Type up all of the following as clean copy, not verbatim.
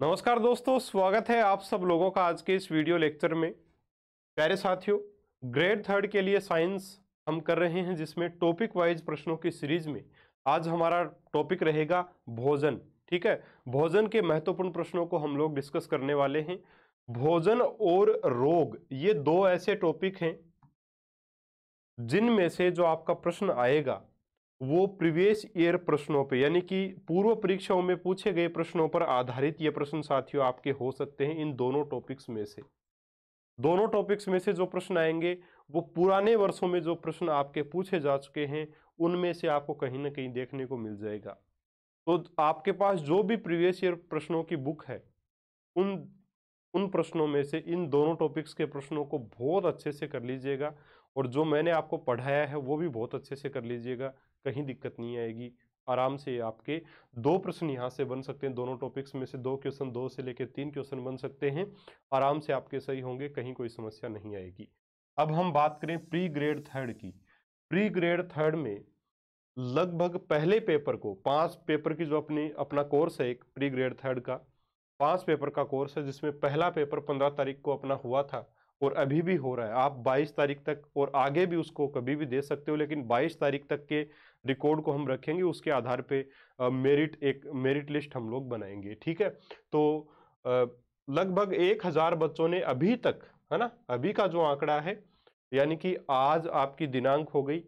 नमस्कार दोस्तों, स्वागत है आप सब लोगों का आज के इस वीडियो लेक्चर में। प्यारे साथियों, ग्रेड थर्ड के लिए साइंस हम कर रहे हैं, जिसमें टॉपिक वाइज प्रश्नों की सीरीज में आज हमारा टॉपिक रहेगा भोजन। ठीक है, भोजन के महत्वपूर्ण प्रश्नों को हम लोग डिस्कस करने वाले हैं। भोजन और रोग, ये दो ऐसे टॉपिक हैं जिनमें से जो आपका प्रश्न आएगा वो प्रीवियस ईयर प्रश्नों पे, यानी कि पूर्व परीक्षाओं में पूछे गए प्रश्नों पर आधारित ये प्रश्न साथियों आपके हो सकते हैं। इन दोनों टॉपिक्स में से जो प्रश्न आएंगे वो पुराने वर्षों में जो प्रश्न आपके पूछे जा चुके हैं उनमें से आपको कहीं ना कहीं देखने को मिल जाएगा। तो आपके पास जो भी प्रीवियस ईयर प्रश्नों की बुक है, उन उन प्रश्नों में से इन दोनों टॉपिक्स के प्रश्नों को बहुत अच्छे से कर लीजिएगा, और जो मैंने आपको पढ़ाया है वो भी बहुत अच्छे से कर लीजिएगा। कहीं दिक्कत नहीं आएगी, आराम से आपके दो प्रश्न यहाँ से बन सकते हैं। दोनों टॉपिक्स में से दो क्वेश्चन, 2 से लेकर 3 क्वेश्चन बन सकते हैं, आराम से आपके सही होंगे, कहीं कोई समस्या नहीं आएगी। अब हम बात करें प्री ग्रेड थर्ड की। प्री ग्रेड थर्ड में लगभग पहले पेपर को 5 पेपर की जो अपना कोर्स है, एक प्री ग्रेड थर्ड का 5 पेपर का कोर्स है, जिसमें पहला पेपर 15 तारीख को अपना हुआ था और अभी भी हो रहा है। आप 22 तारीख तक और आगे भी उसको कभी भी दे सकते हो, लेकिन 22 तारीख तक के रिकॉर्ड को हम रखेंगे, उसके आधार पे एक मेरिट लिस्ट हम लोग बनाएंगे। ठीक है, तो लगभग 1000 बच्चों ने अभी तक, है ना, अभी का जो आंकड़ा है, यानी कि आज आपकी दिनांक हो गई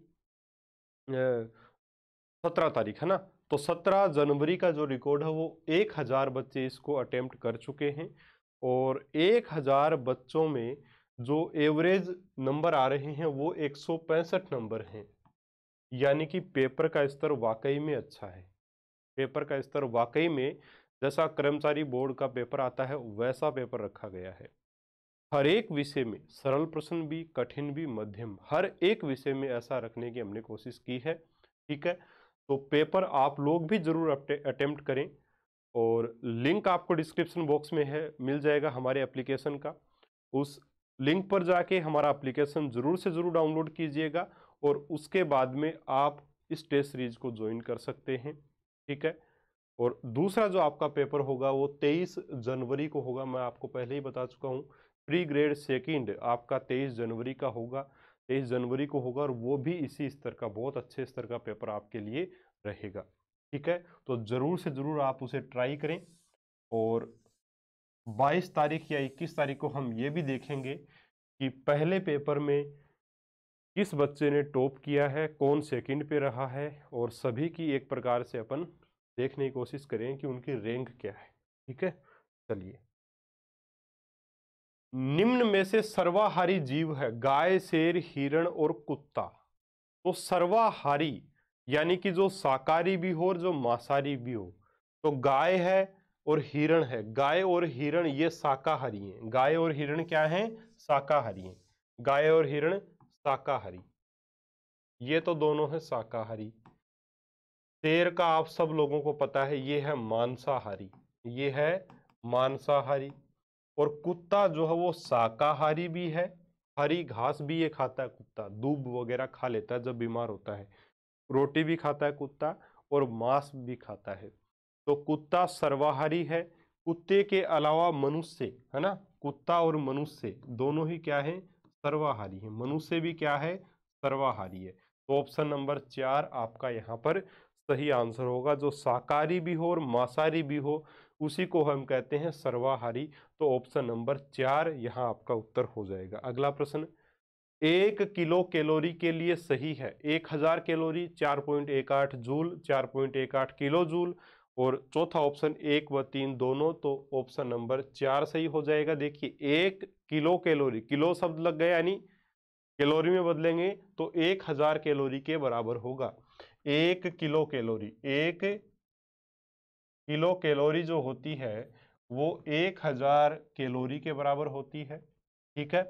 17 तारीख, है ना, तो 17 जनवरी का जो रिकॉर्ड है वो 1000 बच्चे इसको अटेम्प्ट कर चुके हैं। और 1000 बच्चों में जो एवरेज नंबर आ रहे हैं वो 165 नंबर हैं, यानी कि पेपर का स्तर वाकई में अच्छा है। पेपर का स्तर वाकई में, जैसा कर्मचारी बोर्ड का पेपर आता है वैसा पेपर रखा गया है। हर एक विषय में सरल प्रश्न भी, कठिन भी, मध्यम, हर एक विषय में ऐसा रखने की हमने कोशिश की है। ठीक है, तो पेपर आप लोग भी जरूर अटेम्प्ट करें, और लिंक आपको डिस्क्रिप्शन बॉक्स में है, मिल जाएगा हमारे एप्लीकेशन का। उस लिंक पर जाके हमारा एप्लीकेशन जरूर से जरूर डाउनलोड कीजिएगा, और उसके बाद में आप इस टेस्ट सीरीज को ज्वाइन कर सकते हैं। ठीक है, और दूसरा जो आपका पेपर होगा वो 23 जनवरी को होगा। मैं आपको पहले ही बता चुका हूँ, प्री ग्रेड सेकेंड आपका 23 जनवरी का होगा, 23 जनवरी को होगा, और वो भी इसी स्तर का, बहुत अच्छे स्तर का पेपर आपके लिए रहेगा। ठीक है, तो जरूर से जरूर आप उसे ट्राई करें। और 22 तारीख या 21 तारीख को हम ये भी देखेंगे कि पहले पेपर में किस बच्चे ने टॉप किया है, कौन सेकंड पे रहा है, और सभी की एक प्रकार से अपन देखने की कोशिश करें कि उनकी रैंक क्या है। ठीक है, चलिए, निम्न में से सर्वाहारी जीव है गाय, शेर, हिरण और कुत्ता। तो सर्वाहारी यानी कि जो शाकाहारी भी हो और जो मांसाहारी भी हो, तो गाय है और हिरण है। गाय और हिरण ये शाकाहारी हैं। गाय और हिरण क्या हैं? शाकाहारी हैं। गाय और हिरण शाकाहारी, ये तो दोनों है शाकाहारी। शेर का आप सब लोगों को पता है, ये है मांसाहारी, ये है मांसाहारी। और कुत्ता जो है वो शाकाहारी भी है, हरी घास भी ये खाता है कुत्ता, दूब वगैरह खा लेता है जब बीमार होता है, रोटी भी खाता है कुत्ता और मांस भी खाता है। तो कुत्ता सर्वाहारी है। कुत्ते के अलावा मनुष्य, है ना, कुत्ता और मनुष्य दोनों ही क्या है? सर्वाहारी है। मनुष्य भी क्या है? सर्वाहारी है। तो ऑप्शन नंबर 4 आपका यहाँ पर सही आंसर होगा। जो शाकाहारी भी हो और मांसाहारी भी हो उसी को हम कहते हैं सर्वाहारी। तो ऑप्शन नंबर 4 यहाँ आपका उत्तर हो जाएगा। अगला प्रश्न, 1 किलो कैलोरी के लिए सही है 1000 कैलोरी, 4.18 जूल, 4.18 किलो जूल, और चौथा ऑप्शन 1 व 3 दोनों, तो ऑप्शन नंबर 4 सही हो जाएगा। देखिए, 1 किलो कैलोरी, किलो शब्द लग गया, यानी कैलोरी में बदलेंगे तो 1000 कैलोरी के बराबर होगा। 1 किलो कैलोरी, 1 किलो कैलोरी जो होती है वो 1000 कैलोरी के बराबर होती है। ठीक है,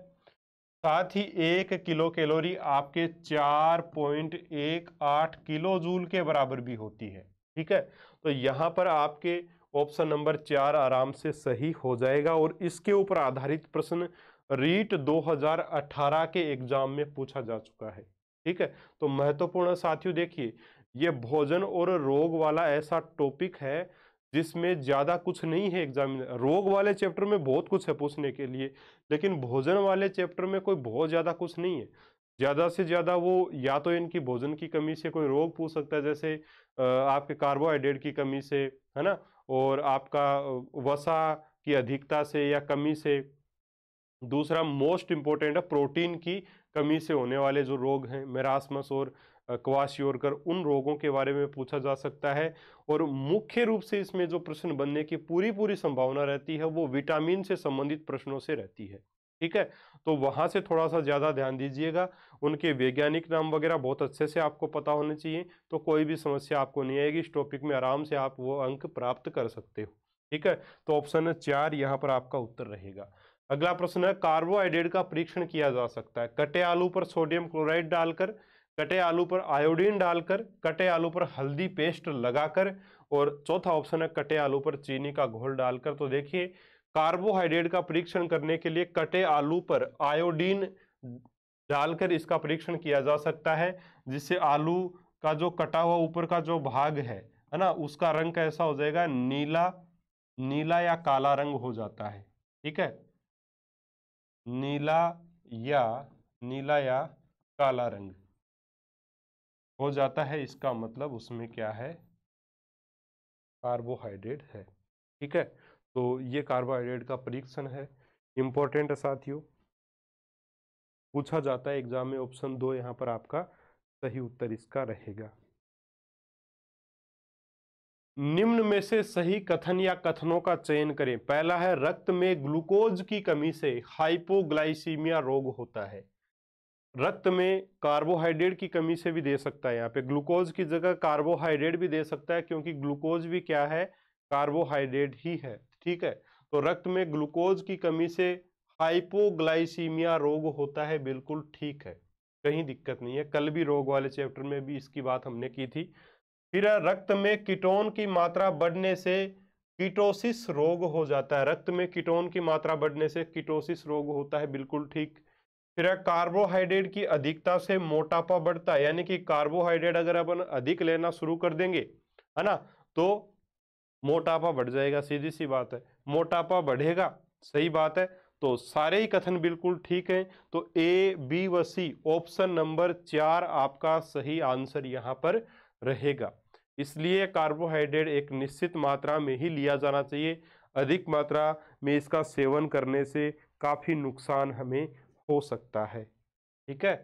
साथ ही 1 किलो कैलोरी आपके 4.18 किलो जूल के बराबर भी होती है। ठीक है, तो यहां पर आपके ऑप्शन नंबर 4 आराम से सही हो जाएगा। और इसके ऊपर आधारित प्रश्न रीट 2018 के एग्जाम में पूछा जा चुका है। ठीक है, तो महत्वपूर्ण साथियों, देखिए, ये भोजन और रोग वाला ऐसा टॉपिक है जिसमें ज्यादा कुछ नहीं है एग्जाम। रोग वाले चैप्टर में बहुत कुछ है पूछने के लिए, लेकिन भोजन वाले चैप्टर में कोई बहुत ज्यादा कुछ नहीं है। ज्यादा से ज्यादा वो या तो इनकी भोजन की कमी से कोई रोग पूछ सकता है, जैसे आपके कार्बोहाइड्रेट की कमी से, है ना, और आपका वसा की अधिकता से या कमी से। दूसरा मोस्ट इंपोर्टेंट है प्रोटीन की कमी से होने वाले जो रोग हैं, मेरास्मस और क्वाशियोरकर, उन रोगों के बारे में पूछा जा सकता है। और मुख्य रूप से इसमें जो प्रश्न बनने की पूरी पूरी संभावना रहती है वो विटामिन से संबंधित प्रश्नों से रहती है। ठीक है, तो वहां से थोड़ा सा ज्यादा ध्यान दीजिएगा। उनके वैज्ञानिक नाम वगैरह बहुत अच्छे से आपको पता होने चाहिए, तो कोई भी समस्या आपको नहीं आएगी। इस टॉपिक में आराम से आप वो अंक प्राप्त कर सकते हो। ठीक है, तो ऑप्शन 4 यहाँ पर आपका उत्तर रहेगा। अगला प्रश्न है, कार्बोहाइड्रेट का परीक्षण किया जा सकता है कटे आलू पर सोडियम क्लोराइड डालकर, कटे आलू पर आयोडीन डालकर, कटे आलू पर हल्दी पेस्ट लगाकर, और चौथा ऑप्शन है कटे आलू पर चीनी का घोल डालकर। तो देखिए, कार्बोहाइड्रेट का परीक्षण करने के लिए कटे आलू पर आयोडीन डालकर इसका परीक्षण किया जा सकता है, जिससे आलू का जो कटा हुआ ऊपर का जो भाग है ना, उसका रंग कैसा हो जाएगा, नीला, नीला या काला रंग हो जाता है। ठीक है, नीला या काला रंग हो जाता है, इसका मतलब उसमें क्या है, कार्बोहाइड्रेट है। ठीक है, तो ये कार्बोहाइड्रेट का परीक्षण है, इंपॉर्टेंट है साथियों, पूछा जाता है एग्जाम में। ऑप्शन 2 यहाँ पर आपका सही उत्तर इसका रहेगा। निम्न में से सही कथन या कथनों का चयन करें। पहला है, रक्त में ग्लूकोज की कमी से हाइपोग्लाइसीमिया रोग होता है। रक्त में कार्बोहाइड्रेट की कमी से भी दे सकता है, यहाँ पे ग्लूकोज की जगह कार्बोहाइड्रेट भी दे सकता है, क्योंकि ग्लूकोज भी क्या है, कार्बोहाइड्रेट ही है। ठीक है, तो रक्त में ग्लूकोज की कमी से हाइपोग्लाइसीमिया रोग होता है, बिल्कुल ठीक है, कहीं दिक्कत नहीं है। कल भी रोग वाले चैप्टर में भी इसकी बात हमने की थी। फिर रक्त में कीटोन की मात्रा बढ़ने से कीटोसिस रोग हो जाता है। रक्त में कीटोन की मात्रा बढ़ने से कीटोसिस रोग होता है, बिल्कुल ठीक। फिर कार्बोहाइड्रेट की अधिकता से मोटापा बढ़ता है, यानी कि कार्बोहाइड्रेट अगर अपन अधिक लेना शुरू कर देंगे, है ना, तो मोटापा बढ़ जाएगा, सीधी सी बात है, मोटापा बढ़ेगा, सही बात है। तो सारे ही कथन बिल्कुल ठीक हैं, तो ए, बी व सी, ऑप्शन नंबर 4 आपका सही आंसर यहां पर रहेगा। इसलिए कार्बोहाइड्रेट एक निश्चित मात्रा में ही लिया जाना चाहिए, अधिक मात्रा में इसका सेवन करने से काफी नुकसान हमें हो सकता है। ठीक है,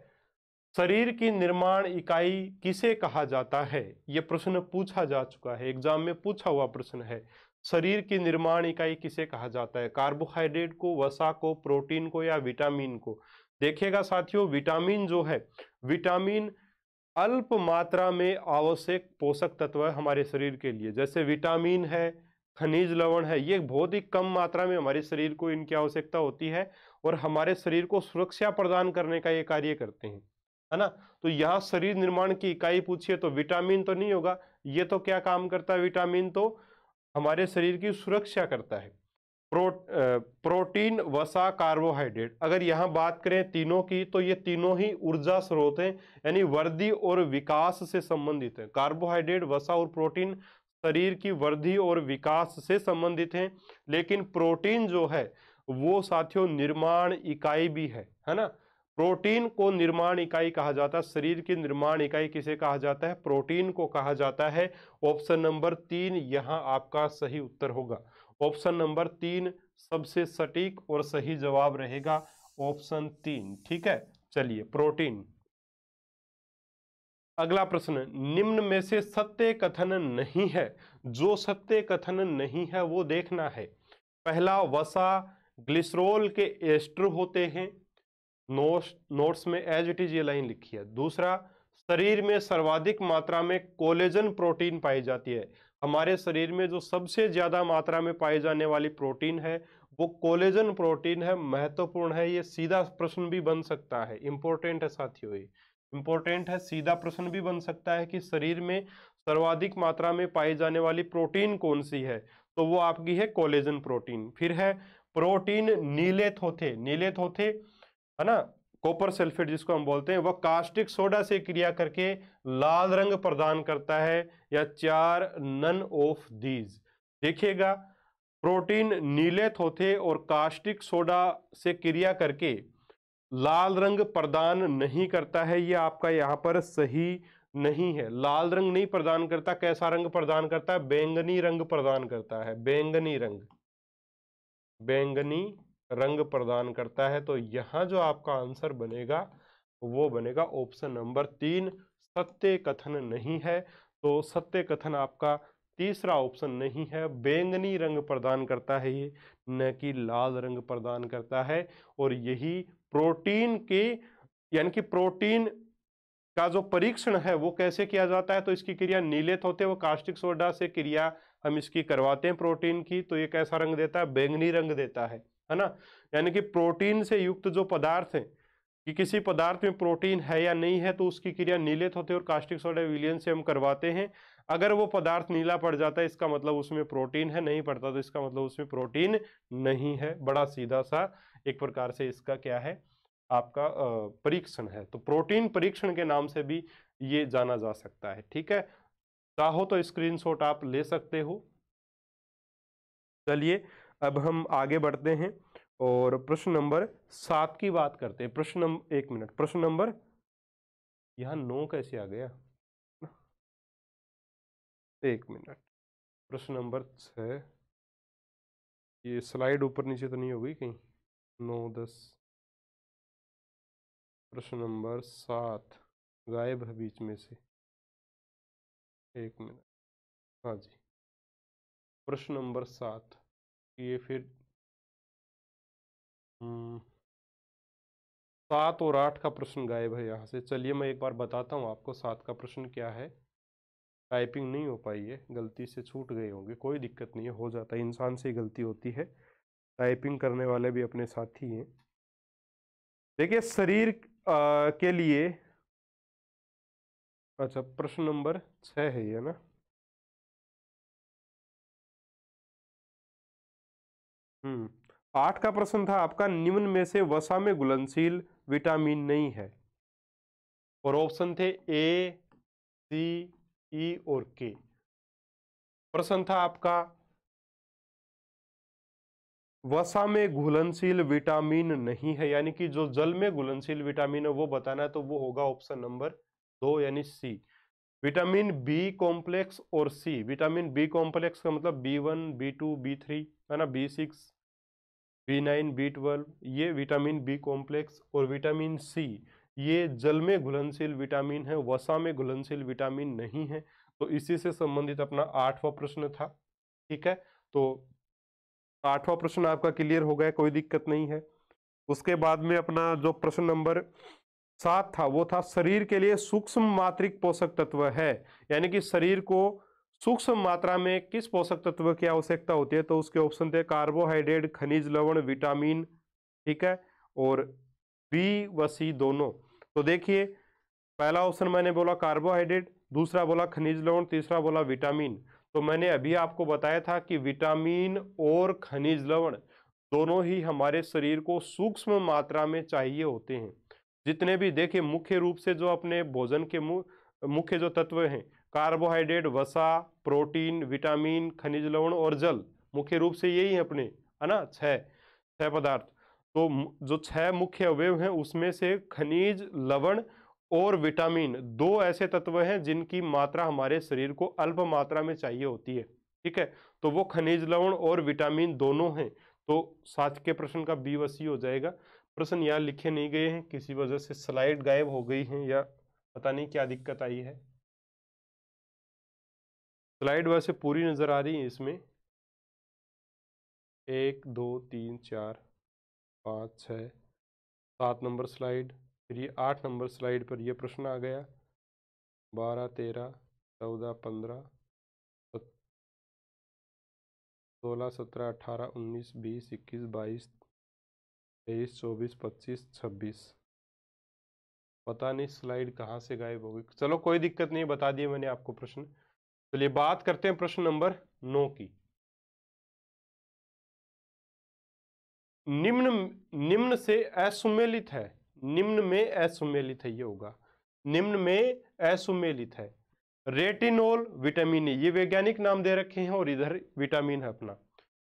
शरीर की निर्माण इकाई किसे कहा जाता है, यह प्रश्न पूछा जा चुका है, एग्जाम में पूछा हुआ प्रश्न है। शरीर की निर्माण इकाई किसे कहा जाता है, कार्बोहाइड्रेट को, वसा को, प्रोटीन को या विटामिन को। देखिएगा साथियों, विटामिन जो है, विटामिन अल्प मात्रा में आवश्यक पोषक तत्व है हमारे शरीर के लिए। जैसे विटामिन है, खनिज लवण है, ये बहुत ही कम मात्रा में हमारे शरीर को इनकी आवश्यकता होती है, और हमारे शरीर को सुरक्षा प्रदान करने का ये कार्य करते हैं, है ना। तो यहाँ शरीर निर्माण की इकाई पूछिए तो विटामिन तो नहीं होगा, ये तो क्या काम करता है, विटामिन तो हमारे शरीर की सुरक्षा करता है। प्रोटीन, वसा, कार्बोहाइड्रेट, अगर यहाँ बात करें तीनों की, तो ये तीनों ही ऊर्जा स्रोत हैं, यानी वृद्धि और विकास से संबंधित है। कार्बोहाइड्रेट, वसा और प्रोटीन शरीर की वृद्धि और विकास से संबंधित हैं, लेकिन प्रोटीन जो है वो साथियों निर्माण इकाई भी है ना। प्रोटीन को निर्माण इकाई कहा जाता है। शरीर की निर्माण इकाई किसे कहा जाता है, प्रोटीन को कहा जाता है। ऑप्शन नंबर 3 यहाँ आपका सही उत्तर होगा। ऑप्शन नंबर 3 सबसे सटीक और सही जवाब रहेगा, ऑप्शन 3। ठीक है, चलिए प्रोटीन। अगला प्रश्न, निम्न में से सत्य कथन नहीं है। जो सत्य कथन नहीं है वो देखना है। पहला, वसा ग्लिसरॉल के एस्टर होते हैं, नोट्स में एज इट इज ये लाइन लिखी है। दूसरा, शरीर में सर्वाधिक मात्रा में कोलेजन प्रोटीन पाई जाती है। हमारे शरीर में जो सबसे ज्यादा मात्रा में पाई जाने वाली प्रोटीन है वो कोलेजन प्रोटीन है, महत्वपूर्ण है। ये सीधा प्रश्न भी बन सकता है, इंपॉर्टेंट है साथियों, ये इंपॉर्टेंट है, सीधा प्रश्न भी बन सकता है कि शरीर में सर्वाधिक मात्रा में पाई जाने वाली प्रोटीन कौन सी है, तो वो आपकी है कोलेजन प्रोटीन। फिर है प्रोटीन नीले थोथे, नीले थोथे है ना, कॉपर सल्फेट जिसको हम बोलते हैं, वह कास्टिक सोडा से क्रिया करके लाल रंग प्रदान करता है, या 4 नन ऑफ दीज। देखिएगा, प्रोटीन नीलित होते और कास्टिक सोडा से क्रिया करके लाल रंग प्रदान नहीं करता है। ये आपका यहाँ पर सही नहीं है। लाल रंग नहीं प्रदान करता, कैसा रंग प्रदान करता है? बैंगनी रंग प्रदान करता है। बैंगनी रंग, बैंगनी रंग प्रदान करता है। तो यहां जो आपका आंसर बनेगा वो बनेगा ऑप्शन नंबर 3, सत्य कथन नहीं है। तो सत्य कथन आपका तीसरा ऑप्शन नहीं है। बैंगनी रंग प्रदान करता है ये, न कि लाल रंग प्रदान करता है। और यही प्रोटीन के, यानी कि प्रोटीन का जो परीक्षण है वो कैसे किया जाता है? तो इसकी क्रिया नीलित होते हुए कास्टिक सोडा से क्रिया हम इसकी करवाते हैं प्रोटीन की, तो ये कैसा रंग देता है? बैंगनी रंग देता है ना। यानी कि प्रोटीन से युक्त जो पदार्थ है, कि किसी पदार्थ में प्रोटीन है या नहीं है, तो उसकी क्रिया नीलित होते और कास्टिक सोडा विलयन से हम करवाते हैं। अगर वो पदार्थ नीला पड़ जाता है, इसका मतलब उसमें प्रोटीन है, नहीं पड़ता तो इसका मतलब उसमें प्रोटीन नहीं है। बड़ा सीधा सा एक प्रकार से इसका क्या है, आपका परीक्षण है। तो प्रोटीन परीक्षण के नाम से भी ये जाना जा सकता है। ठीक है, चाहो तो स्क्रीनशॉट आप ले सकते हो। चलिए अब हम आगे बढ़ते हैं और प्रश्न नंबर 7 की बात करते हैं। प्रश्न नंबर, एक मिनट, प्रश्न नंबर, यहाँ 9 कैसे आ गया? एक मिनट, प्रश्न नंबर 6, ये स्लाइड ऊपर नीचे तो नहीं हो गई कहीं? 9 10, प्रश्न नंबर 7 गायब है बीच में से। एक मिनट, हाँ जी, प्रश्न नंबर 7, ये फिर 7 और 8 का प्रश्न गायब है यहाँ से। चलिए मैं एक बार बताता हूँ आपको 7 का प्रश्न क्या है। टाइपिंग नहीं हो पाई है, गलती से छूट गए होंगे, कोई दिक्कत नहीं है, हो जाता है, इंसान से गलती होती है, टाइपिंग करने वाले भी अपने साथी हैं। देखिए शरीर के लिए, अच्छा प्रश्न नंबर 6 है ये ना। 8 का प्रश्न था आपका, निम्न में से वसा में घुलनशील विटामिन नहीं है। और ऑप्शन थे ए, सी, ई और के। प्रश्न था आपका वसा में घुलनशील विटामिन नहीं है, यानी कि जो जल में घुलनशील विटामिन है वो बताना है, तो वो होगा ऑप्शन नंबर 2 यानी सी। विटामिन बी कॉम्प्लेक्स और सी, विटामिन बी कॉम्प्लेक्स का मतलब B1 B2 B3 है ना, B6 B9 B12, ये विटामिन बी कॉम्प्लेक्स। और विटामिन सी ये जल में घुलनशील विटामिन है, वसा में घुलनशील विटामिन नहीं है। तो इसी से संबंधित अपना 8वां प्रश्न था। ठीक है, तो 8वां प्रश्न आपका क्लियर हो गया, कोई दिक्कत नहीं है। उसके बाद में अपना जो प्रश्न नंबर 7 था वो था शरीर के लिए सूक्ष्म मात्रिक पोषक तत्व है, यानी कि शरीर को सूक्ष्म मात्रा में किस पोषक तत्व की आवश्यकता होती है? तो उसके ऑप्शन थे कार्बोहाइड्रेट, खनिज लवण, विटामिन। ठीक है, और बी व सी दोनों। तो देखिए पहला ऑप्शन मैंने बोला कार्बोहाइड्रेट, दूसरा बोला खनिज लवण, तीसरा बोला विटामिन। तो मैंने अभी आपको बताया था कि विटामिन और खनिज लवण दोनों ही हमारे शरीर को सूक्ष्म मात्रा में चाहिए होते हैं। जितने भी देखिए मुख्य रूप से जो अपने भोजन के मुख्य जो तत्व हैं, कार्बोहाइड्रेट, वसा, प्रोटीन, विटामिन, खनिज लवण और जल, मुख्य रूप से यही है अपने, है ना, छह पदार्थ। तो जो 6 मुख्य अवयव हैं उसमें से खनिज लवण और विटामिन दो ऐसे तत्व हैं जिनकी मात्रा हमारे शरीर को अल्प मात्रा में चाहिए होती है। ठीक है, तो वो खनिज लवण और विटामिन दोनों हैं। तो 7 के प्रश्न का बी व सी हो जाएगा। प्रश्न यहाँ लिखे नहीं गए हैं, किसी वजह से स्लाइड गायब हो गई है या पता नहीं क्या दिक्कत आई है। स्लाइड वैसे पूरी नजर आ रही है इसमें, 1 2 3 4 5 6 7 नंबर स्लाइड, फिर ये 8 नंबर स्लाइड पर ये प्रश्न आ गया, 12 13 14 15 16 17 18 19 20 21 22 23 24 25 26। पता नहीं स्लाइड कहाँ से गायब हो गई। चलो कोई दिक्कत नहीं, बता दिए मैंने आपको प्रश्न। चलिए बात करते हैं प्रश्न नंबर 9 की। निम्न निम्न से असुमेलित है, निम्न में असुमेलित है, ये होगा निम्न में असुमेलित है। रेटिनोल, विटामिन ए, ये वैज्ञानिक नाम दे रखे हैं और इधर विटामिन है अपना।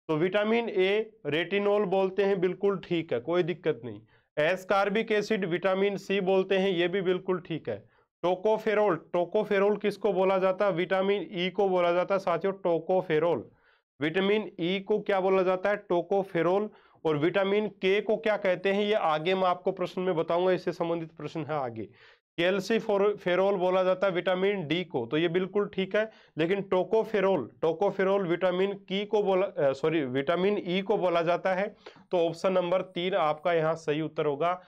तो विटामिन ए रेटिनोल बोलते हैं, बिल्कुल ठीक है, कोई दिक्कत नहीं। एस्कॉर्बिक एसिड विटामिन सी बोलते हैं, ये भी बिल्कुल ठीक है। टोकोफेरोल, टोकोफेरोल किसको बोला जाता है? विटामिन ई को बोला जाता है साथियों, टोकोफेरोल। विटामिन ई को क्या बोला जाता है? टोकोफेरोल। और विटामिन के को क्या कहते हैं, ये आगे मैं आपको प्रश्न में बताऊंगा, इससे संबंधित प्रश्न है आगे। कैल्सीफेरोल बोला जाता है विटामिन डी को, तो ये बिल्कुल ठीक है। लेकिन टोकोफेरोल, टोकोफेरोल विटामिन की को बोला, सॉरी, विटामिन ई को बोला जाता है। तो ऑप्शन नंबर 3 आपका यहाँ सही उत्तर होगा।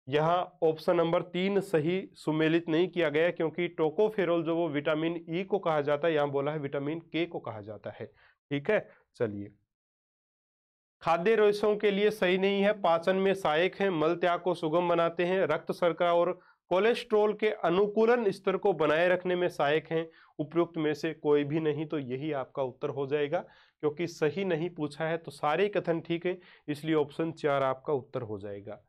यहाँ ऑप्शन नंबर 3 सही सुमेलित नहीं किया गया, क्योंकि टोकोफेरोल जो वो विटामिन ई को कहा जाता है, यहाँ बोला है विटामिन के को कहा जाता है। ठीक है, चलिए। खाद्य रेशों के लिए सही नहीं है, पाचन में सहायक है, मल त्याग को सुगम बनाते हैं, रक्त शर्करा और कोलेस्ट्रॉल के अनुकूलन स्तर को बनाए रखने में सहायक हैं, उपयुक्त में से कोई भी नहीं। तो यही आपका उत्तर हो जाएगा, क्योंकि सही नहीं पूछा है तो सारे कथन ठीक है, इसलिए ऑप्शन 4 आपका उत्तर हो जाएगा।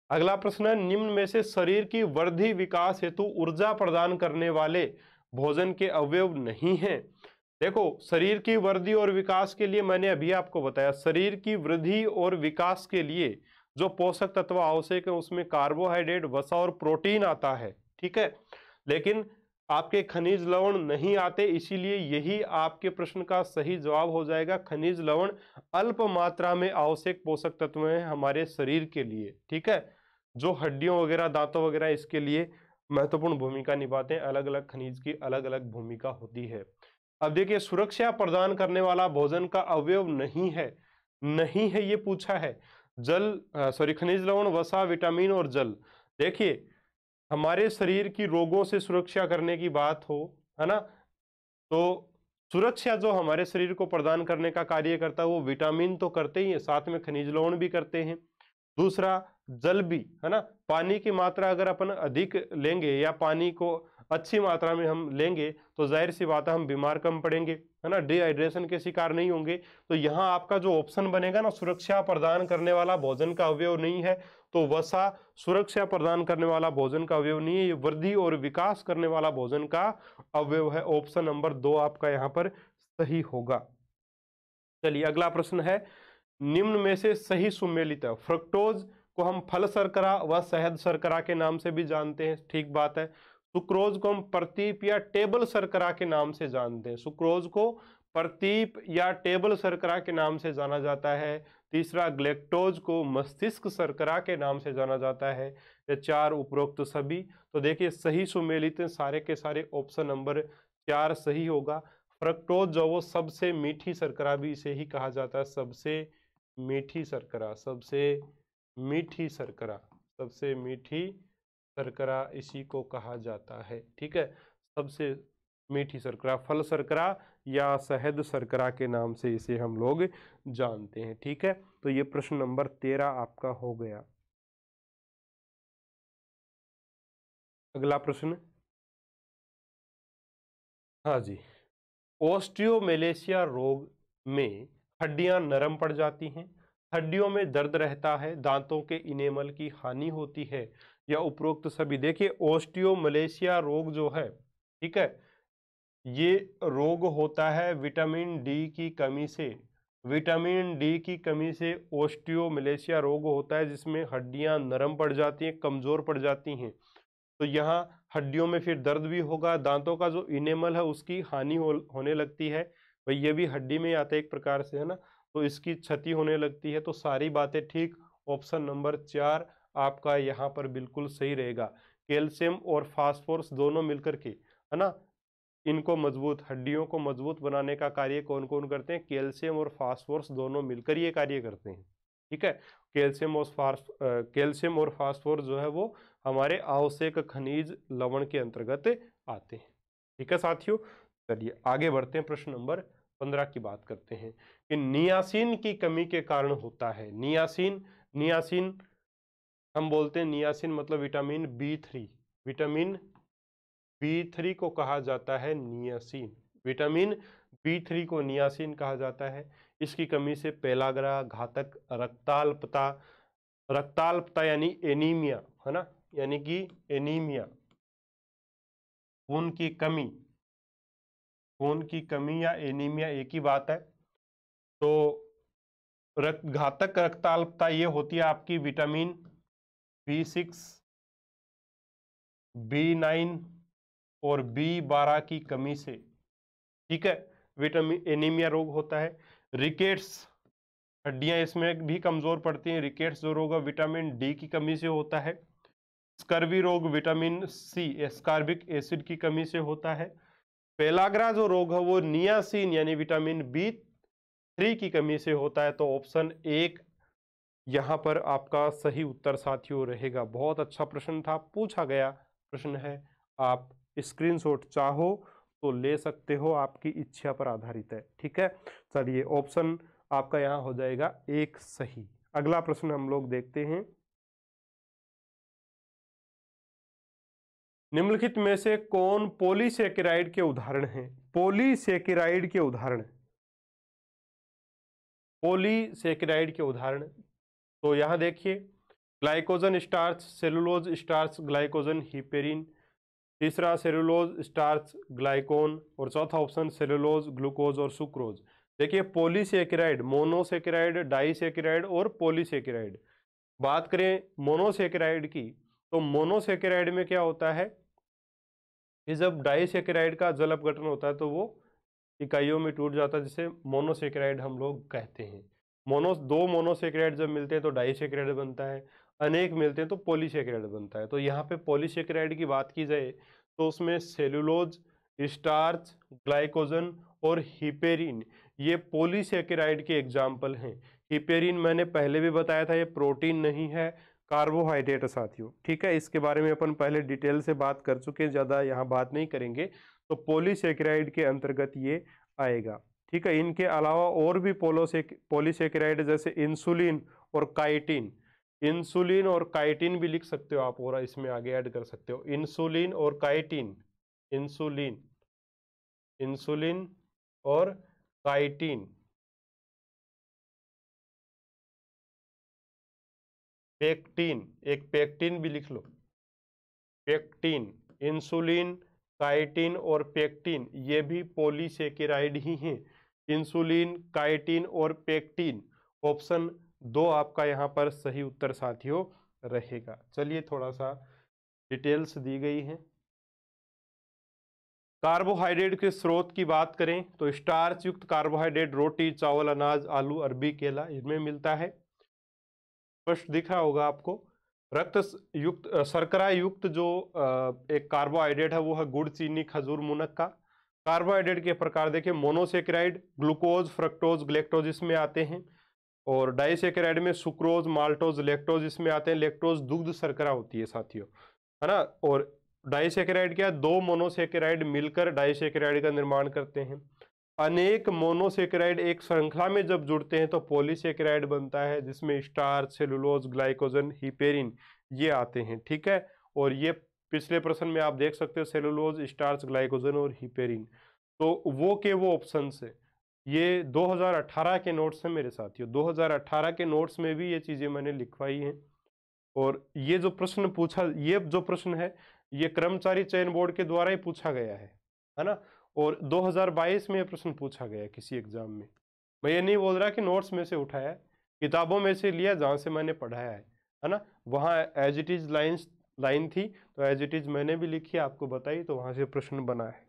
अगला प्रश्न है, निम्न में से शरीर की वृद्धि विकास हेतु ऊर्जा प्रदान करने वाले भोजन के अवयव नहीं हैं। देखो, शरीर की वृद्धि और विकास के लिए मैंने अभी आपको बताया, शरीर की वृद्धि और विकास के लिए जो पोषक तत्व आवश्यक है उसमें कार्बोहाइड्रेट, वसा और प्रोटीन आता है। ठीक है, लेकिन आपके खनिज लवण नहीं आते, इसीलिए यही आपके प्रश्न का सही जवाब हो जाएगा। खनिज लवण अल्प मात्रा में आवश्यक पोषक तत्व हैं हमारे शरीर के लिए। ठीक है, जो हड्डियों वगैरह, दांतों वगैरह, इसके लिए महत्वपूर्ण भूमिका निभाते हैं। अलग अलग खनिज की अलग अलग भूमिका होती है। अब देखिए, सुरक्षा प्रदान करने वाला भोजन का अवयव नहीं है, नहीं है ये पूछा है। जल, सॉरी, खनिज लवण, वसा, विटामिन और जल। देखिए, हमारे शरीर की रोगों से सुरक्षा करने की बात हो, है ना, तो सुरक्षा जो हमारे शरीर को प्रदान करने का कार्य करता है वो विटामिन तो करते ही है, साथ में खनिज लवण भी करते हैं। दूसरा, जल भी, है ना, पानी की मात्रा अगर अपन अधिक लेंगे या पानी को अच्छी मात्रा में हम लेंगे तो जाहिर सी बात है हम बीमार कम पड़ेंगे, है ना, डिहाइड्रेशन के शिकार नहीं होंगे। तो यहाँ आपका जो ऑप्शन बनेगा ना, सुरक्षा प्रदान करने वाला भोजन का अवयव नहीं है, तो वसा सुरक्षा प्रदान करने वाला भोजन का अवयव नहीं है, ये वृद्धि और विकास करने वाला भोजन का अवयव है। ऑप्शन नंबर 2 आपका यहाँ पर सही होगा। चलिए, अगला प्रश्न है, निम्न में से सही सुमेलित है। फ्रक्टोज को हम फल शर्करा व शहद शर्करा के नाम से भी जानते हैं, ठीक बात है। सुक्रोज को हम प्रतीप या टेबल शर्करा के नाम से जानते हैं, सुक्रोज को प्रतीप या टेबल शर्करा के नाम से जाना जाता है। तीसरा, ग्लेक्टोज को मस्तिष्क शर्करा के नाम से जाना जाता है। ये 4 उपरोक्त सभी। तो देखिए, सही सुमेलित सारे के सारे ऑप्शन नंबर 4 सही होगा। फ्रक्टोज जो वो सबसे मीठी शर्करा भी इसे ही कहा जाता है, सबसे मीठी शर्करा, सबसे मीठी शर्करा, सबसे मीठी शर्करा इसी को कहा जाता है। ठीक है, सबसे मीठी शर्करा, फल शर्करा या शहद शर्करा के नाम से इसे हम लोग जानते हैं। ठीक है, तो ये प्रश्न नंबर 13 आपका हो गया। अगला प्रश्न, हाँ जी, ओस्टियोमेलेशिया रोग में हड्डियां नरम पड़ जाती हैं, हड्डियों में दर्द रहता है, दांतों के इनेमल की हानि होती है, या उपरोक्त सभी। देखिए, ओस्टियोमेलेशिया रोग जो है, ठीक है, ये रोग होता है विटामिन डी की कमी से। विटामिन डी की कमी से ओस्टियोमेलेशिया रोग होता है, जिसमें हड्डियां नरम पड़ जाती हैं, कमजोर पड़ जाती हैं। तो यहाँ हड्डियों में फिर दर्द भी होगा, दांतों का जो इनेमल है उसकी हानि होने लगती है। भाई, ये भी हड्डी में आता है एक प्रकार से, है ना, तो इसकी क्षति होने लगती है। तो सारी बातें ठीक, ऑप्शन नंबर 4 आपका यहाँ पर बिल्कुल सही रहेगा। कैल्शियम और फास्फोरस दोनों मिलकर के, है ना, इनको मजबूत, हड्डियों को मजबूत बनाने का कार्य कौन कौन करते हैं? कैल्शियम और फास्फोरस दोनों मिलकर ये कार्य करते हैं। ठीक है, कैल्शियम और फास्फोरस जो है वो हमारे आवश्यक खनिज लवण के अंतर्गत आते हैं। ठीक है साथियों, चलिए आगे बढ़ते हैं, प्रश्न नंबर 15 की बात करते हैं कि नियासिन की कमी के कारण होता है। नियासिन, नियासिन हम बोलते हैं, नियासिन मतलब विटामिन बी3, विटामिन बी3 को कहा जाता है नियासिन, विटामिन बी3 को नियासिन कहा जाता है। इसकी कमी से पेलाग्रा, घातक रक्ताल्पता, रक्ताल्पता यानी एनीमिया, है ना, यानी कि एनीमिया, खून की कमी, खून की कमी या एनीमिया एक ही बात है। तो घातक रक्ताल्पता ये होती है आपकी विटामिन B6, B9 और B12 की कमी से, ठीक है। विटामिन एनीमिया रोग होता है। रिकेट्स, हड्डियां इसमें भी कमजोर पड़ती हैं। रिकेट्स जो रोग है विटामिन D की कमी से होता है। स्कर्वी रोग विटामिन C, एस्कॉर्बिक एसिड की कमी से होता है। पेलाग्रा जो रोग है वो नियासिन यानी विटामिन B3 की कमी से होता है। तो ऑप्शन 1 यहाँ पर आपका सही उत्तर साथियों रहेगा। बहुत अच्छा प्रश्न था, पूछा गया प्रश्न है। आप स्क्रीनशॉट चाहो तो ले सकते हो, आपकी इच्छा पर आधारित है, ठीक है। चलिए ऑप्शन आपका यहाँ हो जाएगा 1 सही। अगला प्रश्न हम लोग देखते हैं। निम्नलिखित में से कौन पॉलीसेकेराइड के उदाहरण हैं? पॉलीसेकेराइड के उदाहरण, पॉलीसेकेराइड के उदाहरण। तो यहां देखिए, glycogen starch, cellulose starch, glycogen heparin, तीसरा सेलुलोज स्टार्च ग्लाइकोन, और चौथा ऑप्शन सेलुलोज ग्लूकोज और सुक्रोज। देखिए पॉलीसेकेराइड, मोनोसेकेराइड, डाइसेकेराइड और पॉलीसेकेराइड। बात करें मोनोसेकेराइड की, तो मोनोसेकेराइड में क्या होता है कि जब डाइसेकेराइड का जल अपघटन होता है तो वो इकाइयों में टूट जाता है, जिसे मोनोसेकेराइड हम लोग कहते हैं। दो मोनोसेकेराइड जब मिलते हैं तो डाइसेकेराइड बनता है, अनेक मिलते हैं तो पॉलीसेकेराइड बनता है। तो यहाँ पे पॉलीसेकेराइड की बात की जाए तो उसमें सेलुलोज, स्टार्च, ग्लाइकोजन और हिपेरिन ये पॉलीसेकेराइड के एग्जाम्पल हैं। हिपेरिन मैंने पहले भी बताया था, ये प्रोटीन नहीं है, कार्बोहाइड्रेट है साथियों, ठीक है। इसके बारे में अपन पहले डिटेल से बात कर चुके हैं, ज़्यादा यहाँ बात नहीं करेंगे। तो पॉलीसेकेराइड के अंतर्गत ये आएगा, ठीक है। इनके अलावा और भी पॉलीसेकेराइड जैसे इंसुलिन और काइटिन, इंसुलिन और काइटिन भी लिख सकते हो आप, और इसमें आगे ऐड कर सकते हो इंसुलिन और काइटिन, इंसुलिन, इंसुलिन और काइटिन। पेक्टिन, एक पेक्टिन भी लिख लो, पेक्टिन, इंसुलिन, काइटिन और पेक्टिन ये भी पॉलीसेकेराइड ही हैं। इंसुलिन, काइटिन और पेक्टिन, ऑप्शन 2 आपका यहाँ पर सही उत्तर साथियों रहेगा। चलिए थोड़ा सा डिटेल्स दी गई हैं। कार्बोहाइड्रेट के स्रोत की बात करें तो स्टार्च युक्त कार्बोहाइड्रेट रोटी, चावल, अनाज, आलू, अरबी, केला इनमें मिलता है। स्पष्ट दिख रहा होगा आपको। रक्त युक्त शर्करा युक्त जो एक कार्बोहाइड्रेट है वो है गुड़, चीनी, खजूर, मुनक्का। कार्बोहाइड्रेट के प्रकार देखिए, मोनोसेकेराइड ग्लूकोज, फ्रक्टोज, ग्लेक्टोज इसमें आते हैं, और डाइसेकेराइड में सुक्रोज, माल्टोज, लैक्टोज इसमें आते हैं। लैक्टोज दुग्ध शर्करा होती है साथियों, है ना। और डाइसेकेराइड क्या, दो मोनोसेकेराइड मिलकर डाइसेकेराइड का निर्माण करते हैं। अनेक मोनोसेकेराइड एक श्रृंखला में जब जुड़ते हैं तो पॉलीसेकेराइड बनता है, जिसमें स्टार्च, सेलुलोज, ग्लाइकोजन, हिपेरिन ये आते हैं, ठीक है। और ये पिछले प्रश्न में आप देख सकते हो, सेलुलोज, स्टार्च, ग्लाइकोजन और हिपेरिन। तो वो ऑप्शन से ये 2018 के नोट्स हैं मेरे साथियों, 2018 के नोट्स में भी ये चीजें मैंने लिखवाई हैं। और ये जो प्रश्न पूछा, ये जो प्रश्न है ये कर्मचारी चयन बोर्ड के द्वारा ही पूछा गया है ना। और 2022 में ये प्रश्न पूछा गया है किसी एग्जाम में। मैं ये नहीं बोल रहा कि नोट्स में से उठाया है, किताबों में से लिया जहाँ से मैंने पढ़ाया है ना। वहाँ एज इट इज लाइन थी, तो एज इट इज मैंने भी लिखी, आपको बताई, तो वहाँ से प्रश्न बना है,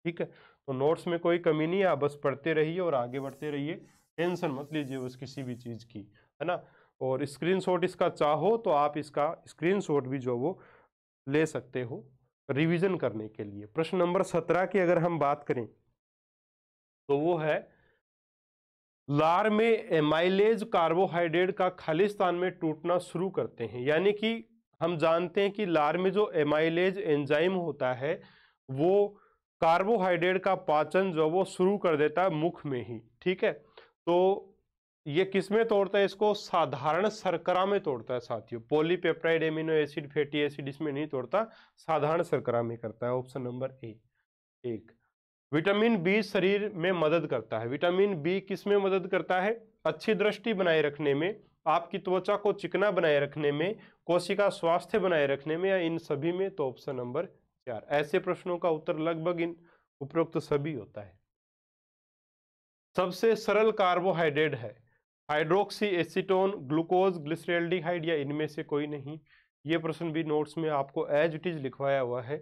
ठीक है। तो नोट्स में कोई कमी नहीं है, आप बस पढ़ते रहिए और आगे बढ़ते रहिए, टेंशन मत लीजिए उस किसी भी चीज़ की, है ना। और स्क्रीनशॉट इसका चाहो तो आप इसका स्क्रीनशॉट भी जो वो ले सकते हो रिवीजन करने के लिए। प्रश्न नंबर 17 की अगर हम बात करें तो वो है, लार में एमाइलेज कार्बोहाइड्रेट का खालिस्तान में टूटना शुरू करते हैं। यानी कि हम जानते हैं कि लार में जो एमाइलेज एंजाइम होता है वो कार्बोहाइड्रेट का पाचन जो वो शुरू कर देता है मुख में ही, ठीक है। तो ये किस में तोड़ता है इसको, साधारण शर्करा में तोड़ता है साथियों। Polypeptide amino acid, fatty acid इसमें नहीं तोड़ता, साधारण शर्करा में करता है। Option number A. एक, विटामिन बी शरीर में मदद करता है। विटामिन बी किस में मदद करता है, अच्छी दृष्टि बनाए रखने में, आपकी त्वचा को चिकना बनाए रखने में, कोशिका स्वास्थ्य बनाए रखने में, या इन सभी में। तो ऑप्शन नंबर 4। ऐसे प्रश्नों का उत्तर लगभग इन उपरोक्त सभी होता है। सबसे सरल कार्बोहाइड्रेट है हाइड्रोक्सी एसीटोन, ग्लूकोज, ग्लिसरॉल्डिहाइड या इनमें से कोई नहीं। ये प्रश्न भी नोट्स में आपको एज इट इज लिखवाया हुआ है,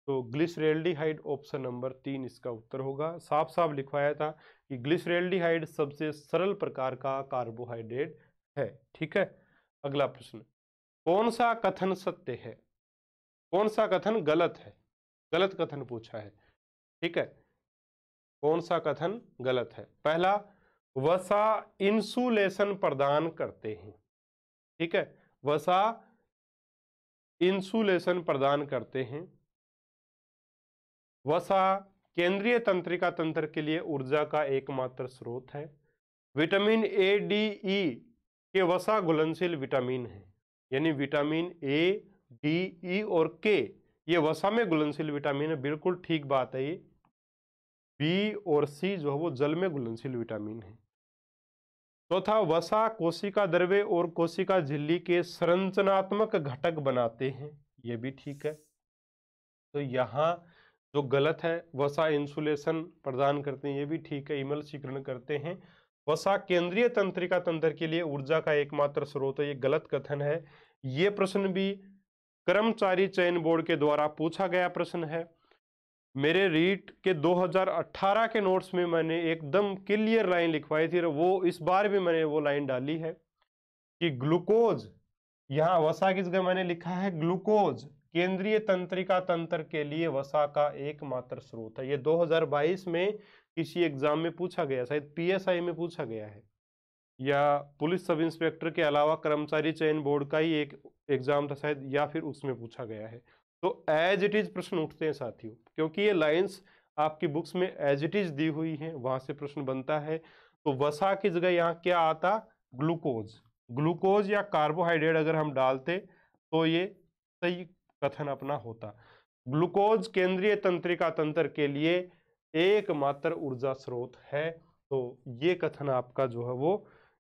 तो ग्लिसरॉल्डिहाइड ऑप्शन नंबर 3 इसका उत्तर होगा। साफ साफ लिखवाया था कि ग्लिसरॉल्डिहाइड सबसे सरल प्रकार का कार्बोहाइड्रेट है। ठीक है, अगला प्रश्न, कौन सा कथन सत्य है, कौन सा कथन गलत है? गलत कथन पूछा है। ठीक है, कौन सा कथन गलत है? पहला, वसा इंसुलेशन प्रदान करते हैं। ठीक है, वसा इंसुलेशन प्रदान करते हैं। वसा केंद्रीय तंत्रिका तंत्र के लिए ऊर्जा का एकमात्र स्रोत है। विटामिन ए, डी, ई के वसा घुलनशील विटामिन है, यानी विटामिन ए, डी, ई और के ये वसा में घुलनशील विटामिन है। बिल्कुल ठीक बात है। ये बी और सी जो है वो जल में घुलनशील विटामिन है। चौथा, वसा कोशिका द्रव्य और कोशिका झिल्ली के संरचनात्मक घटक बनाते हैं, ये भी ठीक है। तो यहाँ जो गलत है, वसा इंसुलेशन प्रदान करते हैं, ये भी ठीक है, इमल्सीकरण करते हैं। वसा केंद्रीय तंत्रिका तंत्र के लिए ऊर्जा का एकमात्र स्रोत है, ये गलत कथन है। ये प्रश्न भी कर्मचारी चयन बोर्ड के द्वारा पूछा गया प्रश्न है। मेरे रीट के 2018 के नोट्स में मैंने एकदम क्लियर लाइन लिखवाई थी, वो इस बार भी मैंने वो लाइन डाली है कि ग्लूकोज, यहाँ वसा की जगह मैंने लिखा है ग्लूकोज केंद्रीय तंत्रिका तंत्र के लिए वसा का एकमात्र स्रोत है। ये 2022 में किसी एग्जाम में पूछा गया, शायद पीएसआई में पूछा गया है, या पुलिस सब इंस्पेक्टर के अलावा कर्मचारी चयन बोर्ड का ही एक एग्जाम था शायद, या फिर उसमें पूछा गया है। तो एज इट इज प्रश्न उठते हैं साथियों, क्योंकि ये लाइंस आपकी बुक्स में एज इट इज दी हुई हैं, वहां से प्रश्न बनता है। तो वसा की जगह यहाँ क्या आता? ग्लूकोज। ग्लूकोज या कार्बोहाइड्रेट अगर हम डालते तो ये सही कथन अपना होता। ग्लूकोज केंद्रीय तंत्रिका तंत्र के लिए एकमात्र ऊर्जा स्रोत है। तो ये कथन आपका जो है वो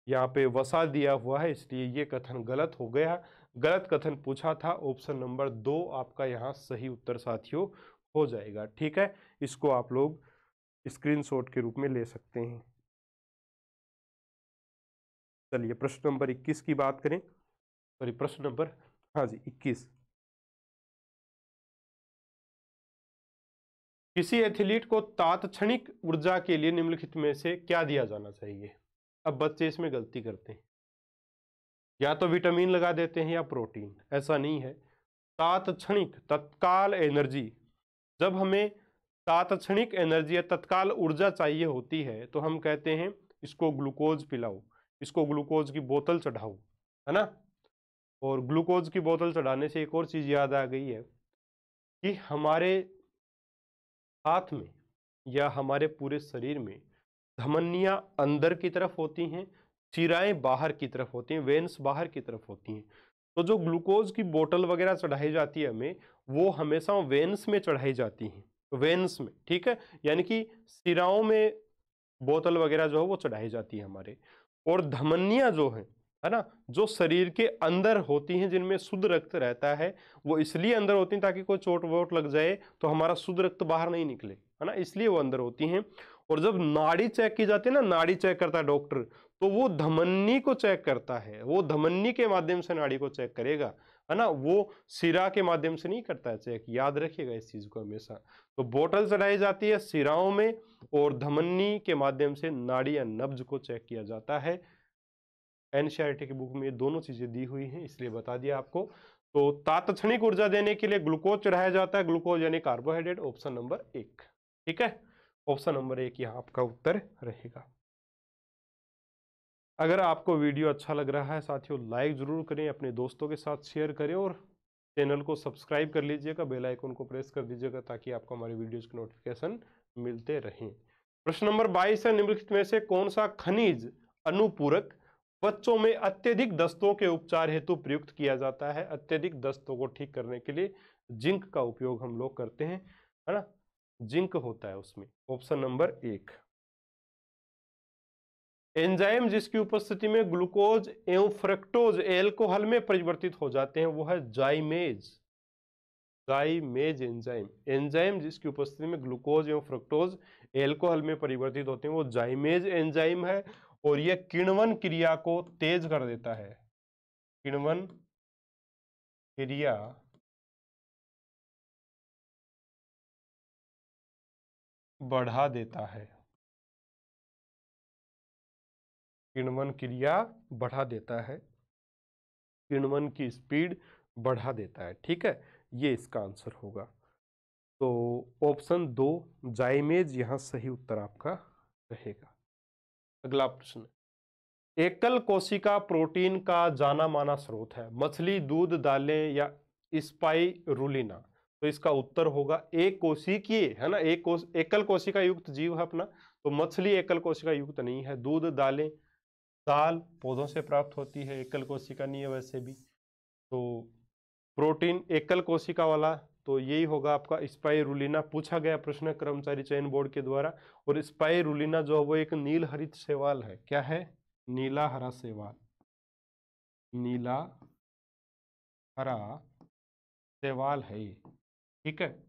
यहाँ पे वसा दिया हुआ है, इसलिए ये कथन गलत हो गया। गलत कथन पूछा था, ऑप्शन नंबर 2 आपका यहाँ सही उत्तर साथियों हो जाएगा। ठीक है, इसको आप लोग स्क्रीनशॉट के रूप में ले सकते हैं। चलिए प्रश्न नंबर 21 की बात करें। सॉरी, प्रश्न नंबर, हाँ जी 21। किसी एथलीट को तात्क्षणिक ऊर्जा के लिए निम्नलिखित में से क्या दिया जाना चाहिए? अब बच्चे इसमें गलती करते हैं, या तो विटामिन लगा देते हैं या प्रोटीन। ऐसा नहीं है। तात्क्षणिक, तत्काल एनर्जी, जब हमें तात्क्षणिक एनर्जी या तत्काल ऊर्जा चाहिए होती है तो हम कहते हैं इसको ग्लूकोज पिलाओ, इसको ग्लूकोज की बोतल चढ़ाओ, है ना। और ग्लूकोज की बोतल चढ़ाने से एक और चीज याद आ गई है कि हमारे हाथ में या हमारे पूरे शरीर में धमनियां अंदर की तरफ होती हैं, चिराएं बाहर की तरफ होती हैं, वेन्स बाहर की तरफ होती हैं। तो जो ग्लूकोज की बोतल वगैरह चढ़ाई जाती है हमें, वो हमेशा वेन्स में चढ़ाई जाती हैं, वेन्स में। ठीक है, यानी कि सिराओं में बोतल वगैरह जो है वो चढ़ाई जाती है हमारे। और धमनियां जो है ना, जो शरीर के अंदर होती हैं, जिनमें शुद्ध रक्त रहता है, वो इसलिए अंदर होती हैं ताकि कोई चोट वोट लग जाए तो हमारा शुद्ध रक्त बाहर नहीं निकले, है ना, इसलिए वो अंदर होती हैं। और जब नाड़ी चेक की जाती है ना, नाड़ी चेक करता है डॉक्टर, तो वो धमनी को चेक करता है, वो धमनी के माध्यम से नाड़ी को चेक करेगा, है ना, वो सिरा के माध्यम से नहीं करता है चेक। याद रखिएगा इस चीज को हमेशा। तो बोतल चढ़ाई जाती है सिराओं में और धमनी के माध्यम से नाड़ी या नब्ज को चेक किया जाता है। एनसीईआरटी की बुक में ये दोनों चीजें दी हुई हैं, इसलिए बता दिया आपको। तो तात्क्षणिक ऊर्जा देने के लिए ग्लूकोज चढ़ाया जाता है, ग्लूकोज यानी कार्बोहाइड्रेट, ऑप्शन नंबर 1। ठीक है, ऑप्शन नंबर 1 यहाँ आपका उत्तर रहेगा। अगर आपको वीडियो अच्छा लग रहा है साथियों, लाइक जरूर करें, अपने दोस्तों के साथ शेयर करें और चैनल को सब्सक्राइब कर लीजिएगा, बेल आइकन को प्रेस कर दीजिएगा ताकि आपको हमारी वीडियोस के नोटिफिकेशन मिलते रहें। प्रश्न नंबर 22 है, निम्नलिखित में से कौन सा खनिज अनुपूरक बच्चों में अत्यधिक दस्तों के उपचार हेतु प्रयुक्त किया जाता है? अत्यधिक दस्तों को ठीक करने के लिए जिंक का उपयोग हम लोग करते हैं, है ना, जिंक होता है उसमें। Option number 1। एंजाइम जिसकी उपस्थिति में ग्लूकोज एवं फ्रक्टोज एल्कोहल में परिवर्तित हो जाते हैं वो है जाइमेज। जाइमेज एंजाइम, एंजाइम जिसकी उपस्थिति में ग्लूकोज एवं फ्रक्टोज एल्कोहल में परिवर्तित होते हैं वो जाइमेज एंजाइम है, और यह किण्वन क्रिया को तेज कर देता है। किण्वन क्रिया बढ़ा देता है, किण्वन क्रिया बढ़ा देता है, किण्वन की स्पीड बढ़ा देता है। ठीक है, ये इसका आंसर होगा। तो ऑप्शन 2 जाइमेज यहां सही उत्तर आपका रहेगा। अगला प्रश्न, एकल कोशिका प्रोटीन का जाना माना स्रोत है, मछली, दूध, दालें या स्पाइरुलिना। तो इसका उत्तर होगा एक कोशिकीय, है ना, एकल कोशिका युक्त जीव है अपना, तो मछली एकल कोशिका युक्त नहीं है। दूध, दालें, दाल पौधों से प्राप्त होती है, एकल कोशिका नहीं है वैसे भी। तो प्रोटीन एकल कोशिका वाला तो यही होगा आपका स्पाइरुलिना। पूछा गया प्रश्न कर्मचारी चयन बोर्ड के द्वारा, और स्पाइरुलिना जो है वो एक नील हरित शैवाल है। क्या है? नीला हरा शैवाल, नीला हरा शैवाल है ये। ठीक है,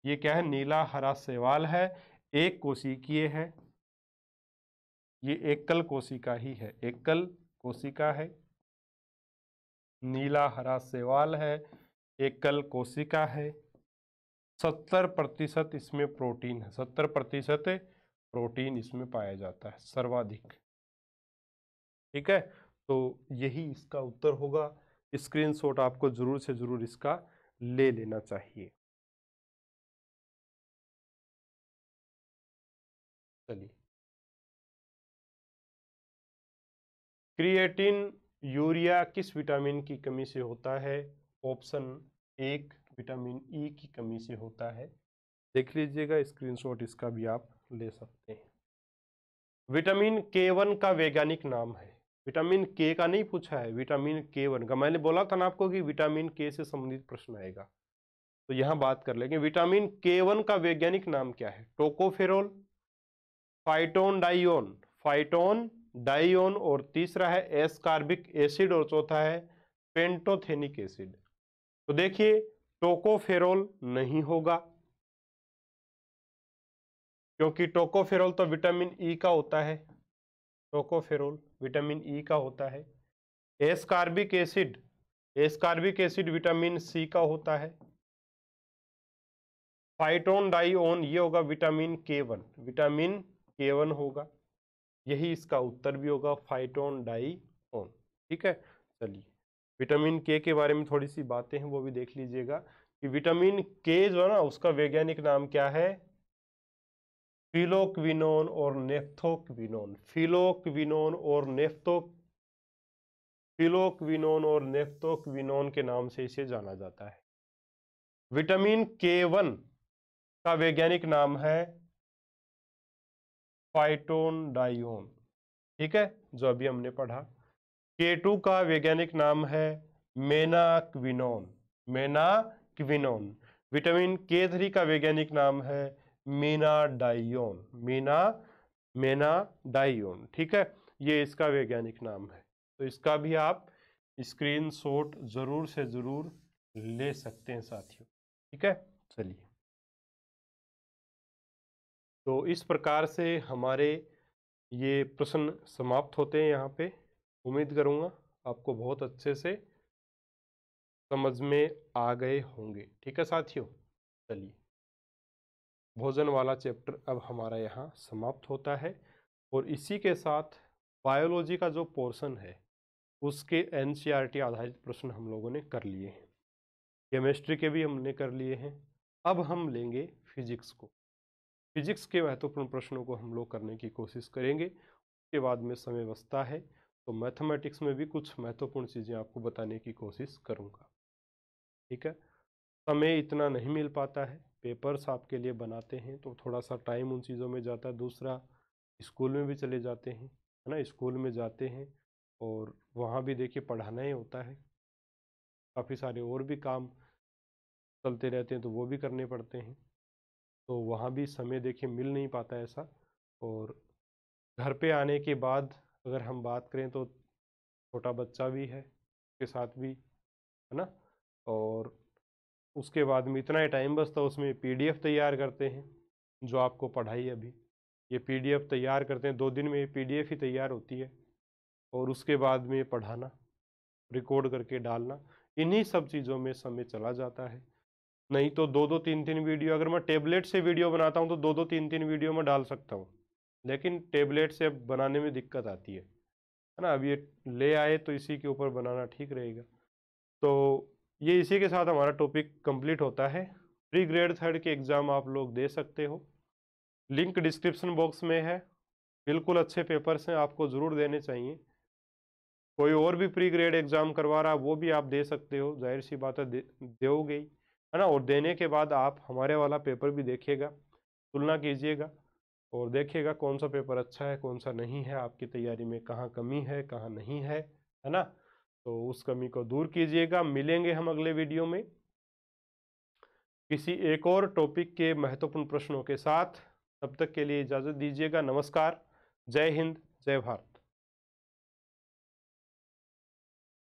ये क्या है? नीला हरा शैवाल है, एक कोशिकीय है, ये एकल कोशिका ही है, एकल कोशिका है, नीला हरा शैवाल है, एकल कोशिका है। 70% इसमें प्रोटीन है, 70% प्रोटीन इसमें पाया जाता है, सर्वाधिक। ठीक है, तो यही इसका उत्तर होगा। स्क्रीनशॉट आपको जरूर से जरूर इसका ले लेना चाहिए। चलिए, क्रिएटिन यूरिया किस विटामिन की कमी से होता है? ऑप्शन 1 विटामिन ई की कमी से होता है। देख लीजिएगा, स्क्रीनशॉट इसका भी आप ले सकते हैं। विटामिन K1 का वैज्ञानिक नाम है, विटामिन के का नहीं पूछा है, विटामिन K1 का। मैंने बोला था ना आपको कि विटामिन के से संबंधित प्रश्न आएगा, तो यहां बात कर लेंगे। विटामिन K1 का वैज्ञानिक नाम क्या है? टोकोफेरोल, फाइटोन डाइओन, फाइटोन डाइओन, और तीसरा है एस्कार्बिक एसिड, और चौथा है पेंटोथेनिक एसिड। तो देखिए, टोकोफेरोल नहीं होगा, क्योंकि टोकोफेरोल तो विटामिन ई का होता है, टोकोफेरोल विटामिन ई का होता है। Ascorbic acid, ascorbic acid vitamin C का होता है। फाइटोन डाइओन ये होगा विटामिन K1, विटामिन K1 होगा, यही इसका उत्तर भी होगा, फाइटोन डाइओन। ठीक है, चलिए विटामिन के बारे में थोड़ी सी बातें हैं वो भी देख लीजिएगा कि विटामिन के जो है ना उसका वैज्ञानिक नाम क्या है? फिलोक्विनोन और नेफ्थोक्विनोन, फिलोक्विनोन और फिलोक्विनोन और नेफ्थोक्विनोन के नाम से इसे जाना जाता है। विटामिन K1 का वैज्ञानिक नाम है फाइटोन डाइओन। ठीक है, जो अभी हमने पढ़ा। K2 का वैज्ञानिक नाम है मेनाक्विनोन, मेनाक्विनोन। विटामिन K3 का वैज्ञानिक नाम है मीनाडाइओन, मेनाडाइओन। ठीक है, ये इसका वैज्ञानिक नाम है। तो इसका भी आप स्क्रीनशॉट जरूर से जरूर ले सकते हैं साथियों। ठीक है, चलिए, तो इस प्रकार से हमारे ये प्रश्न समाप्त होते हैं यहाँ पे। उम्मीद करूँगा आपको बहुत अच्छे से समझ में आ गए होंगे। ठीक है साथियों, चलिए, भोजन वाला चैप्टर अब हमारा यहाँ समाप्त होता है, और इसी के साथ बायोलॉजी का जो पोर्शन है उसके एनसीईआरटी आधारित प्रश्न हम लोगों ने कर लिए हैं, केमिस्ट्री के भी हमने कर लिए हैं। अब हम लेंगे फिजिक्स को, फिजिक्स के महत्वपूर्ण प्रश्नों को हम लोग करने की कोशिश करेंगे। उसके बाद में समय बचता है तो मैथमेटिक्स में भी कुछ महत्वपूर्ण चीज़ें आपको बताने की कोशिश करूँगा। ठीक है, समय इतना नहीं मिल पाता है, पेपर्स आपके लिए बनाते हैं तो थोड़ा सा टाइम उन चीज़ों में जाता है। दूसरा, स्कूल में भी चले जाते हैं, है ना, स्कूल में जाते हैं और वहाँ भी देखिए पढ़ाना ही होता है, काफ़ी सारे और भी काम चलते रहते हैं तो वो भी करने पड़ते हैं, तो वहाँ भी समय देखिए मिल नहीं पाता ऐसा। और घर पे आने के बाद अगर हम बात करें तो छोटा बच्चा भी है, उसके साथ भी, है ना, और उसके बाद में इतना ही टाइम बचता है, उसमें PDF तैयार करते हैं जो आपको पढ़ाई अभी। ये PDF तैयार करते हैं, 2 दिन में ये PDF ही तैयार होती है, और उसके बाद में ये पढ़ाना, रिकॉर्ड करके डालना, इन्हीं सब चीज़ों में समय चला जाता है। नहीं तो 2-2 3-3 वीडियो, अगर मैं टेबलेट से वीडियो बनाता हूँ तो 2-2 3-3 वीडियो में डाल सकता हूँ, लेकिन टेबलेट से अब बनाने में दिक्कत आती है ना। अब ये ले आए तो इसी के ऊपर बनाना ठीक रहेगा। तो ये इसी के साथ हमारा टॉपिक कंप्लीट होता है। प्री ग्रेड 3 के एग्ज़ाम आप लोग दे सकते हो, लिंक डिस्क्रिप्शन बॉक्स में है। बिल्कुल अच्छे पेपर्स हैं, आपको ज़रूर देने चाहिए। कोई और भी प्री ग्रेड एग्ज़ाम करवा रहा है वो भी आप दे सकते हो, जाहिर सी बात है दोगे ही, है ना। और देने के बाद आप हमारे वाला पेपर भी देखिएगा, तुलना कीजिएगा और देखिएगा कौन सा पेपर अच्छा है कौन सा नहीं है, आपकी तैयारी में कहाँ कमी है कहाँ नहीं है ना। तो उस कमी को दूर कीजिएगा। मिलेंगे हम अगले वीडियो में किसी एक और टॉपिक के महत्वपूर्ण प्रश्नों के साथ। तब तक के लिए इजाज़त दीजिएगा। नमस्कार, जय हिंद, जय भारत।